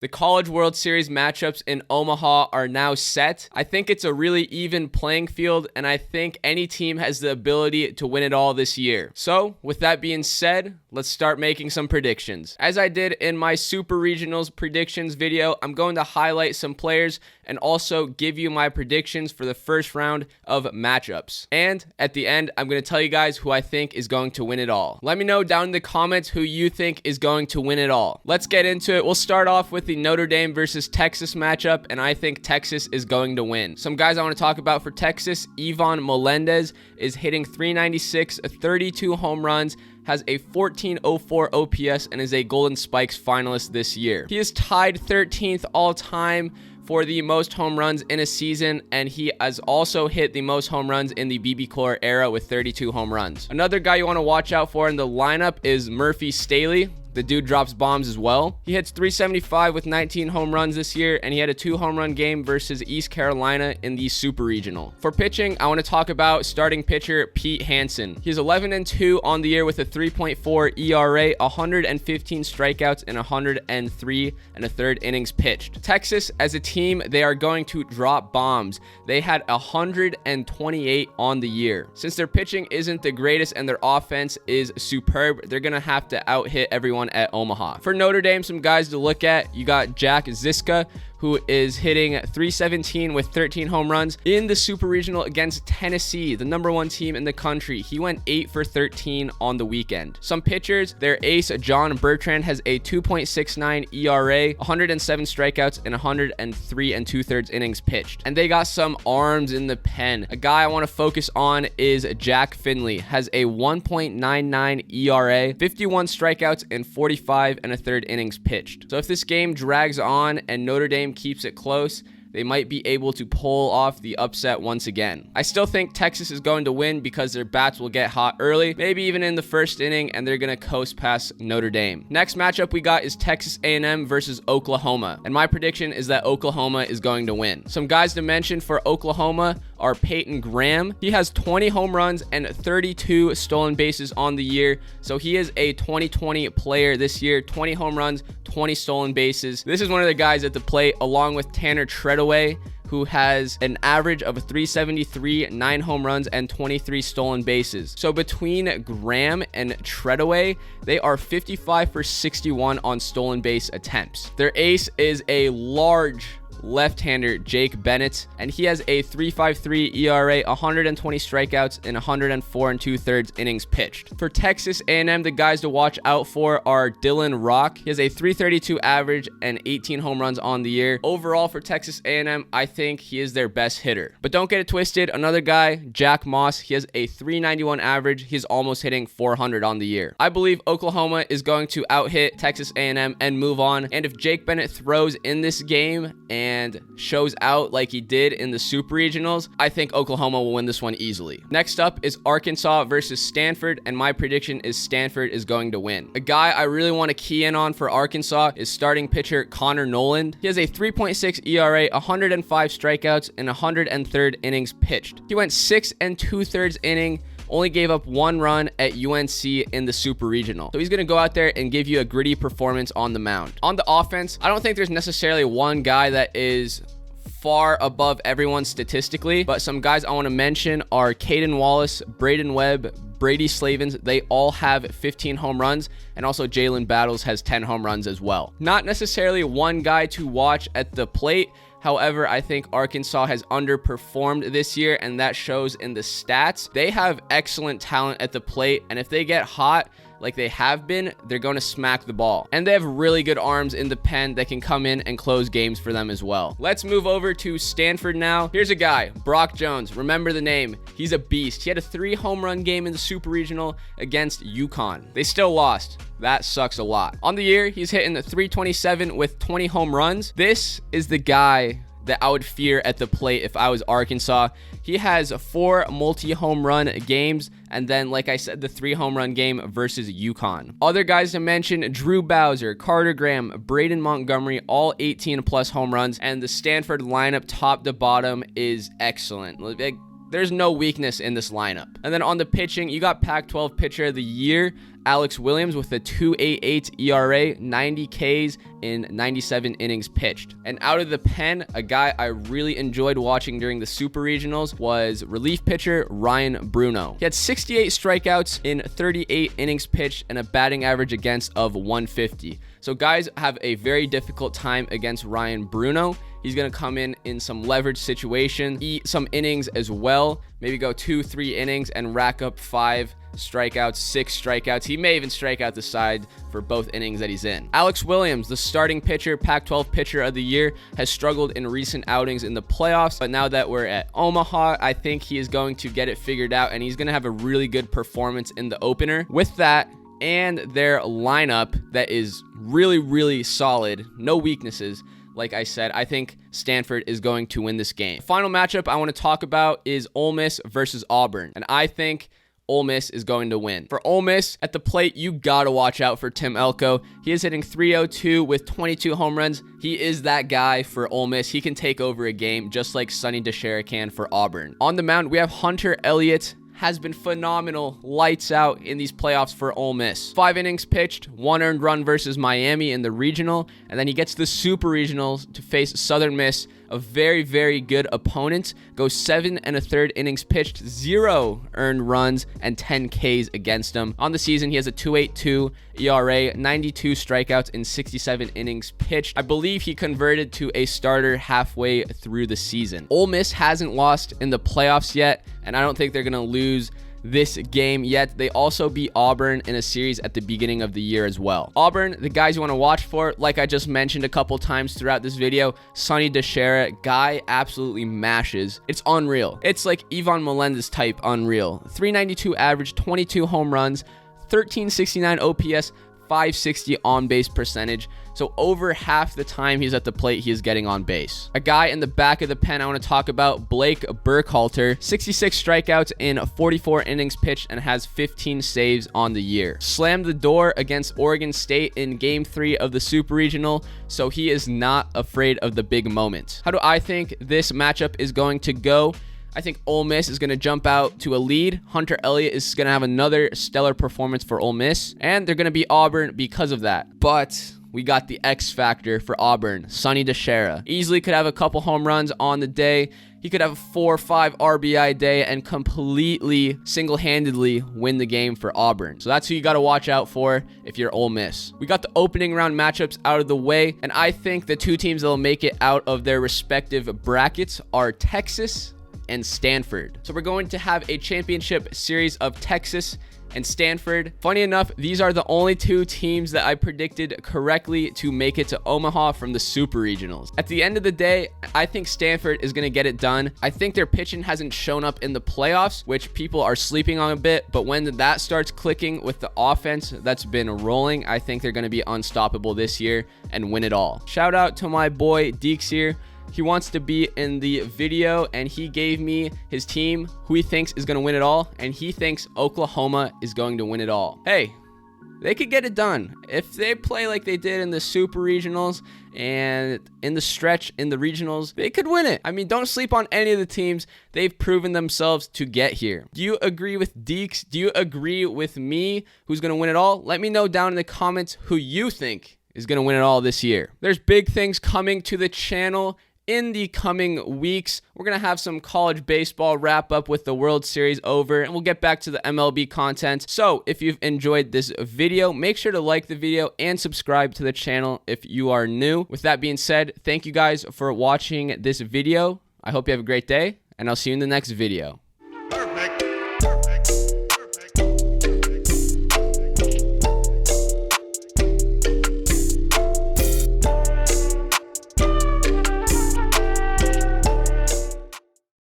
The College World Series matchups in Omaha are now set. I think it's a really even playing field, and I think any team has the ability to win it all this year. So, with that being said, let's start making some predictions. As I did in my Super Regionals predictions video, I'm going to highlight some players and also give you my predictions for the first round of matchups. And at the end, I'm going to tell you guys who I think is going to win it all. Let me know down in the comments who you think is going to win it all. Let's get into it. We'll start off with the Notre Dame versus Texas matchup, and I think Texas is going to win. Some guys I want to talk about for Texas: Ivan Melendez is hitting .396, 32 home runs, has a 1404 OPS, and is a Golden Spikes finalist this year. He is tied 13th all-time for the most home runs in a season, and he has also hit the most home runs in the BB Core era with 32 home runs. Another guy you want to watch out for in the lineup is Murphy Staley. The dude drops bombs as well. He hits .375 with 19 home runs this year, and he had a 2 home run game versus East Carolina in the Super Regional. For pitching, I want to talk about starting pitcher Pete Hansen. He's 11-2 on the year with a 3.4 ERA, 115 strikeouts, and 103 1/3 innings pitched. Texas, as a team, they are going to drop bombs. They had 128 on the year. Since their pitching isn't the greatest and their offense is superb, they're going to have to out-hit everyone at Omaha. For Notre Dame, some guys to look at: you got Jack Ziska, who is hitting .317 with 13 home runs in the Super Regional against Tennessee, the #1 team in the country. He went 8 for 13 on the weekend. Some pitchers: their ace John Bertrand has a 2.69 ERA, 107 strikeouts, and 103 2/3 innings pitched. And they got some arms in the pen. A guy I want to focus on is Jack Finley, has a 1.99 ERA, 51 strikeouts, and 45 1/3 innings pitched. So if this game drags on and Notre Dame keeps it close, they might be able to pull off the upset once again. I still think Texas is going to win because their bats will get hot early, maybe even in the first inning, and they're going to coast past Notre Dame. Next matchup we got is Texas A&M versus Oklahoma, and my prediction is that Oklahoma is going to win. Some guys to mention for Oklahoma are Peyton Graham. He has 20 home runs and 32 stolen bases on the year, so he is a 2020 player this year. 20 home runs, 20 stolen bases. This is one of the guys at the plate, along with Tanner Treadaway, who has an average of 373, 9 home runs, and 23 stolen bases. So between Graham and Treadaway, they are 55 for 61 on stolen base attempts. Their ace is a large left-hander, Jake Bennett, and he has a .353 ERA, 120 strikeouts, and 104 2/3 innings pitched. For Texas A&M, the guys to watch out for are Dylan Rock. He has a .332 average and 18 home runs on the year. Overall, for Texas A&M, I think he is their best hitter. But don't get it twisted. Another guy, Jack Moss, he has a .391 average. He's almost hitting .400 on the year. I believe Oklahoma is going to out-hit Texas A&M and move on. And if Jake Bennett throws in this game and shows out like he did in the Super Regionals, I think Oklahoma will win this one easily. Next up is Arkansas versus Stanford, and my prediction is Stanford is going to win. A guy I really want to key in on for Arkansas is starting pitcher Connor Noland. He has a 3.6 ERA, 105 strikeouts, and 103 innings pitched. He went 6 2/3 inning, only gave up 1 run at UNC in the Super Regional. So he's going to go out there and give you a gritty performance on the mound. On the offense, I don't think there's necessarily one guy that is far above everyone statistically, but some guys I want to mention are Caden Wallace, Braden Webb, Brady Slavens. They all have 15 home runs, and also Jalen Battles has 10 home runs as well. Not necessarily one guy to watch at the plate. However, I think Arkansas has underperformed this year, and that shows in the stats. They have excellent talent at the plate, and if they get hot like they have been, they're going to smack the ball. And they have really good arms in the pen that can come in and close games for them as well. Let's move over to Stanford now. Here's a guy, Brock Jones. Remember the name. He's a beast. He had a 3 home run game in the Super Regional against UConn. They still lost. That sucks a lot. On the year, he's hitting the .327 with 20 home runs. This is the guy that I would fear at the plate if I was Arkansas. He has 4 multi-home run games, and then, like I said, the 3 home run game versus UConn. Other guys to mention: Drew Bowser, Carter Graham, Braden Montgomery, all 18+ home runs, and the Stanford lineup top to bottom is excellent. There's no weakness in this lineup. And then on the pitching, you got Pac-12 Pitcher of the Year Alex Williams with a 2.88 ERA, 90 Ks in 97 innings pitched. And out of the pen, a guy I really enjoyed watching during the Super Regionals was relief pitcher Ryan Bruno. He had 68 strikeouts in 38 innings pitched and a batting average against of 150. So guys have a very difficult time against Ryan Bruno. He's going to come in some leverage situation, eat some innings as well, maybe go 2-3 innings and rack up 5 strikeouts, 6 strikeouts. He may even strike out the side for both innings that he's in. Alex Williams, the starting pitcher, Pac-12 pitcher of the year, has struggled in recent outings in the playoffs, but now that we're at Omaha, I think he is going to get it figured out and he's going to have a really good performance in the opener. With that, and their lineup that is really, really solid, no weaknesses. Like I said, I think Stanford is going to win this game. The final matchup I want to talk about is Ole Miss versus Auburn, and I think Ole Miss is going to win. For Ole Miss, at the plate, you got to watch out for Tim Elko. He is hitting .302 with 22 home runs. He is that guy for Ole Miss. He can take over a game just like Sonny Dichiara can for Auburn. On the mound, we have Hunter Elliott. Has been phenomenal, lights out in these playoffs for Ole Miss. 5 innings pitched, 1 earned run versus Miami in the regional, and then he gets the Super Regionals to face Southern Miss, a very, very good opponent. Goes 7 1/3 innings pitched, 0 earned runs, and 10 Ks against him. On the season, he has a 2.82 ERA, 92 strikeouts in 67 innings pitched. I believe he converted to a starter halfway through the season. Ole Miss hasn't lost in the playoffs yet, and I don't think they're going to lose this game yet. They also beat Auburn in a series at the beginning of the year as well. Auburn, the guys you want to watch for, like I just mentioned a couple times throughout this video, Sonny Dichiara, guy absolutely mashes. It's unreal. It's like Ivan Melendez type unreal. 392 average, 22 home runs, 1369 OPS, 560 on-base percentage. So over half the time he's at the plate, he is getting on base. A guy in the back of the pen I want to talk about, Blake Burkhalter, 66 strikeouts in 44 innings pitched and has 15 saves on the year. Slammed the door against Oregon State in Game 3 of the Super Regional, so he is not afraid of the big moment. How do I think this matchup is going to go? I think Ole Miss is going to jump out to a lead. Hunter Elliott is going to have another stellar performance for Ole Miss, and they're going to beat Auburn because of that. But we got the X factor for Auburn, Sonny Dichiara. Easily could have a couple home runs on the day. He could have a 4 or 5 RBI day and completely single-handedly win the game for Auburn. So that's who you got to watch out for if you're Ole Miss. We got the opening round matchups out of the way, and I think the 2 teams that will make it out of their respective brackets are Texas and Stanford. So we're going to have a championship series of Texas and Stanford. Funny enough, these are the only 2 teams that I predicted correctly to make it to Omaha from the Super Regionals. At the end of the day, I think Stanford is going to get it done. I think their pitching hasn't shown up in the playoffs, which people are sleeping on a bit, but when that starts clicking with the offense that's been rolling, I think they're going to be unstoppable this year and win it all. Shout out to my boy Deeks here. He wants to be in the video, and he gave me his team, who he thinks is going to win it all, and he thinks Oklahoma is going to win it all. Hey, they could get it done. If they play like they did in the Super Regionals and in the stretch in the regionals, they could win it. I mean, don't sleep on any of the teams. They've proven themselves to get here. Do you agree with Deeks? Do you agree with me who's going to win it all? Let me know down in the comments who you think is going to win it all this year. There's big things coming to the channel in the coming weeks. We're going to have some college baseball wrap up with the World Series over, and we'll get back to the MLB content. So if you've enjoyed this video, make sure to like the video and subscribe to the channel if you are new. With that being said, thank you guys for watching this video. I hope you have a great day, and I'll see you in the next video.